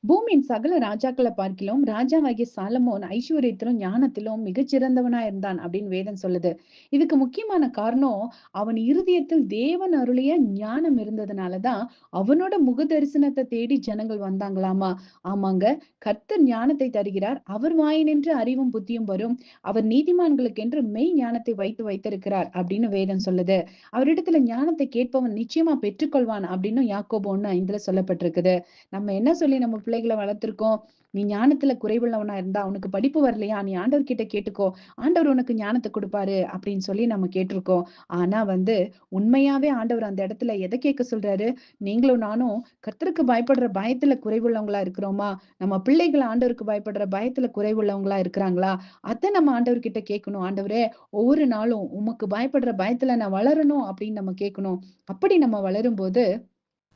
பூமியின் சகல ராஜாக்கள பார்க்கிலும் ராஜாவாகிய சாலமோன் ஐஸ்வர்யத்திலும் ஞானத்திலும் மிகச்சிறந்தவனா இருந்தான் அப்படின்னு வேதம் சொல்லுது. இதுக்கு முக்கியமான காரணம் அவன் இருதயத்தில் தேவன் அருளிய ஞானம் இருந்ததுனாலதான் அவனோட முக தரிசனத்தை தேடி ஜனங்கள் வந்தாங்களாமா. ஆமாங்க, கர்த்தர் ஞானத்தை தருகிறார். அவர் வாயினின்று அறிவும் புத்தியும் வரும். அவர் நீதிமான்களுக்கென்று மெய் ஞானத்தை வைத்திருக்கிறார் அப்படின்னு வேதம் சொல்லுது. அவரிடத்துல ஞானத்தை கேட்பவன் நிச்சயமா பெற்றுக்கொள்வான் அப்படின்னு யாக்கோபு 1:5 சொல்லப்பட்டிருக்குது. நம்ம என்ன சொல்லி நம்ம பிள்ளைகள வளர்த்திருக்கோம்? நீ ஞானத்துல குறைவுள்ளவனா இருந்தா, உனக்கு படிப்பு வரலையா? நீ ஆண்டவர் கிட்ட கேட்டுக்கோ. ஆண்டவர் உனக்கு ஞானத்த குடுப்பாரு அப்படின்னு சொல்லி நம்ம கேட்டிருக்கோம். ஆனா உண்மையாவே ஆண்டவர் அந்த இடத்துல எத கேட்க சொல்றாரு? நீங்களும் நானும் கர்த்தருக்கு பயப்படுற பயத்துல குறைவுள்ளவங்களா இருக்கிறோமா? நம்ம பிள்ளைகள் ஆண்டவருக்கு பயப்படுற பயத்துல குறைவுள்ளவங்களா இருக்கிறாங்களா? அத நம்ம ஆண்டவர்கிட்ட கேட்கணும். ஆண்டவரே, ஒவ்வொரு நாளும் உமக்கு பயப்படுற பயத்துல நான் வளரணும் அப்படின்னு நம்ம கேட்கணும். அப்படி நம்ம வளரும்போது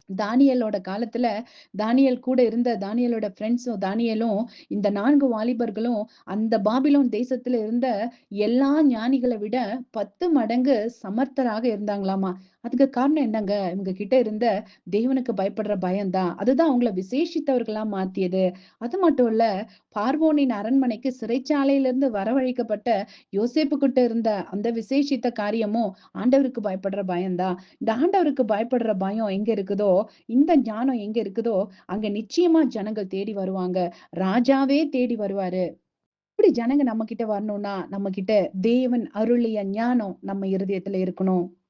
தானியேலோட காலத்துல தானியேல் கூட இருந்த தானியேலோட ஃப்ரெண்ட்ஸும் தானியேலும் இந்த 4 வாலிபர்களும் அந்த பாபிலோன் தேசத்துல இருந்த எல்லா ஞானிகள விட 10 மடங்கு சமர்த்தராக இருந்தாங்களாமா. அதுக்கு காரணம் என்னங்க? இவங்க கிட்ட இருந்த தேவனுக்கு பயப்படுற பயம் தான். அதுதான் அவங்கள விசேஷித்தவர்களா மாத்தியது. அது மட்டும் இல்ல, பார்வோனின் அரண்மனைக்கு சிறைச்சாலையிலிருந்து வரவழைக்கப்பட்ட யோசேப்பு கிட்ட இருந்த அந்த விசேஷித்த காரியமும் ஆண்டவருக்கு பயப்படுற பயம் தான். இந்த ஆண்டவருக்கு பயப்படுற பயம் எங்க இருக்குதோ, இந்த ஞானம் எங்க இருக்குதோ, அங்க நிச்சயமா ஜனங்கள் தேடி வருவாங்க. ராஜாவே தேடி வருவாரு. இப்படி ஜனங்க நம்ம கிட்ட வரணும்னா, நம்ம கிட்ட தேவன் அருளிய ஞானம் நம்ம இருதயத்துல இருக்கணும்.